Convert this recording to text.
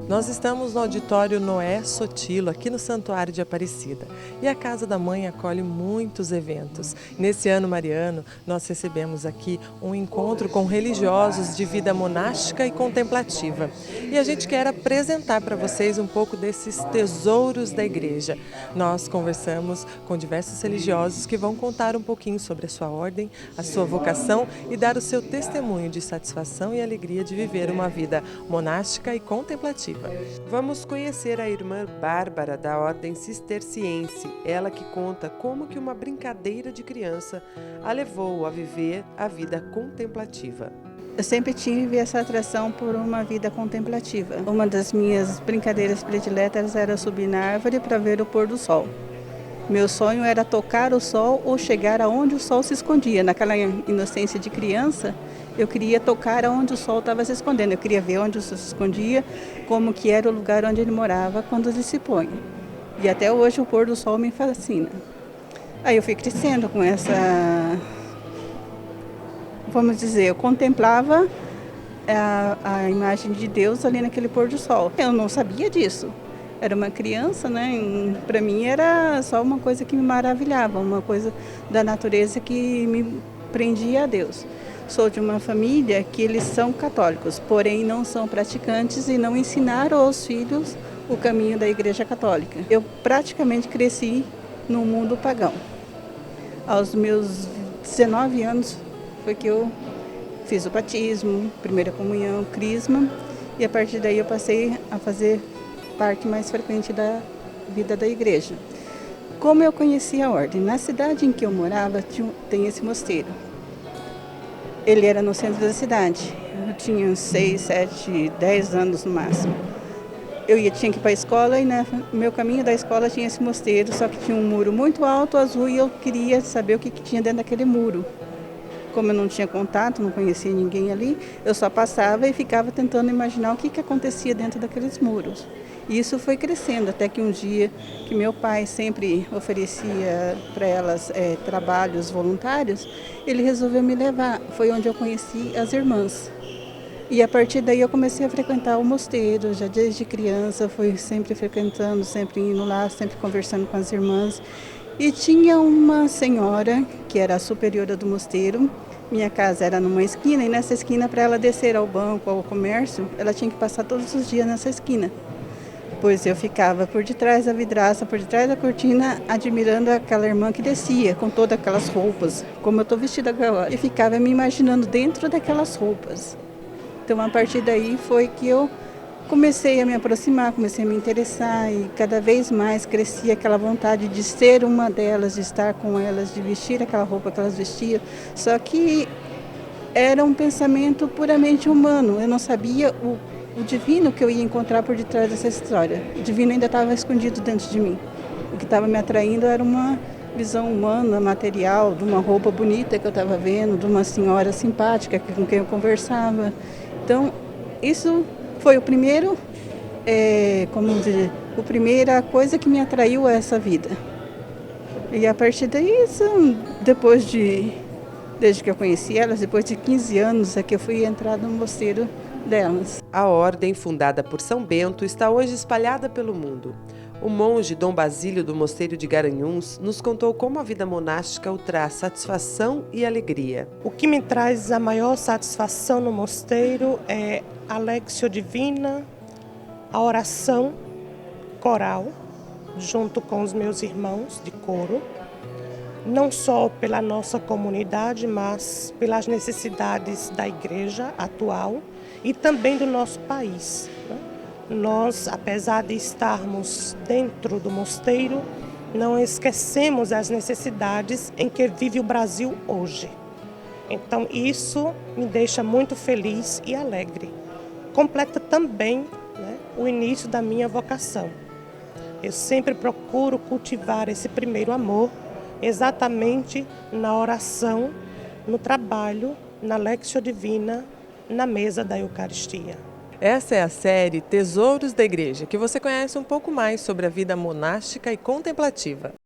Nós estamos no auditório Noé Sotilo, aqui no Santuário de Aparecida. E a Casa da Mãe acolhe muitos eventos. Nesse ano mariano, nós recebemos aqui um encontro com religiosos de vida monástica e contemplativa. E a gente quer apresentar para vocês um pouco desses tesouros da igreja. Nós conversamos com diversos religiosos que vão contar um pouquinho sobre a sua ordem, a sua vocação e dar o seu testemunho de satisfação e alegria de viver uma vida monástica e contemplativa. Vamos conhecer a irmã Bárbara da Ordem Cisterciense, ela que conta como que uma brincadeira de criança a levou a viver a vida contemplativa. Eu sempre tive essa atração por uma vida contemplativa. Uma das minhas brincadeiras prediletas era subir na árvore para ver o pôr do sol. Meu sonho era tocar o sol ou chegar aonde o sol se escondia. Naquela inocência de criança, eu queria tocar aonde o sol estava se escondendo. Eu queria ver onde o sol se escondia, como que era o lugar onde ele morava quando ele se põe. E até hoje o pôr do sol me fascina. Aí eu fui crescendo com essa... Vamos dizer, eu contemplava a imagem de Deus ali naquele pôr do sol. Eu não sabia disso. Era uma criança, né? Para mim era só uma coisa que me maravilhava, uma coisa da natureza que me prendia a Deus. Sou de uma família que eles são católicos, porém não são praticantes e não ensinaram aos filhos o caminho da Igreja Católica. Eu praticamente cresci no mundo pagão. Aos meus 19 anos foi que eu fiz o batismo, primeira comunhão, crisma, e a partir daí eu passei a fazer parte mais frequente da vida da igreja. Como eu conheci a ordem? Na cidade em que eu morava tem esse mosteiro. Ele era no centro da cidade. Eu tinha 6, 7, 10 anos no máximo. Tinha que ir para a escola e no meu caminho da escola tinha esse mosteiro, só que tinha um muro muito alto, azul, e eu queria saber o que tinha dentro daquele muro. Como eu não tinha contato, não conhecia ninguém ali, eu só passava e ficava tentando imaginar o que acontecia dentro daqueles muros. E isso foi crescendo, até que um dia que meu pai sempre oferecia para elas trabalhos voluntários, ele resolveu me levar. Foi onde eu conheci as irmãs. E a partir daí eu comecei a frequentar o mosteiro, já desde criança, fui sempre frequentando, sempre indo lá, sempre conversando com as irmãs. E tinha uma senhora, que era a superiora do mosteiro, minha casa era numa esquina, e nessa esquina, para ela descer ao banco, ao comércio, ela tinha que passar todos os dias nessa esquina. Pois eu ficava por detrás da vidraça, por detrás da cortina, admirando aquela irmã que descia, com todas aquelas roupas, como eu estou vestida agora. E ficava me imaginando dentro daquelas roupas. Então, a partir daí foi que eu comecei a me aproximar, comecei a me interessar e cada vez mais crescia aquela vontade de ser uma delas, de estar com elas, de vestir aquela roupa que elas vestiam. Só que era um pensamento puramente humano, eu não sabia o divino que eu ia encontrar por detrás dessa história. O divino ainda estava escondido dentro de mim. O que estava me atraindo era uma visão humana, material, de uma roupa bonita que eu estava vendo, de uma senhora simpática com quem eu conversava. Então, isso foi o primeiro, a primeira coisa que me atraiu a essa vida. E a partir daí, desde que eu conheci elas, depois de 15 anos, é que eu fui entrar no mosteiro delas. A ordem, fundada por São Bento, está hoje espalhada pelo mundo. O monge Dom Basílio do Mosteiro de Garanhuns nos contou como a vida monástica o traz satisfação e alegria. O que me traz a maior satisfação no mosteiro é a Lectio Divina, a oração coral, junto com os meus irmãos de coro, não só pela nossa comunidade, mas pelas necessidades da igreja atual e também do nosso país. Nós, apesar de estarmos dentro do mosteiro, não esquecemos as necessidades em que vive o Brasil hoje. Então isso me deixa muito feliz e alegre. Completa também, o início da minha vocação. Eu sempre procuro cultivar esse primeiro amor exatamente na oração, no trabalho, na Lectio Divina, na mesa da Eucaristia. Essa é a série Tesouros da Igreja, que você conhece um pouco mais sobre a vida monástica e contemplativa.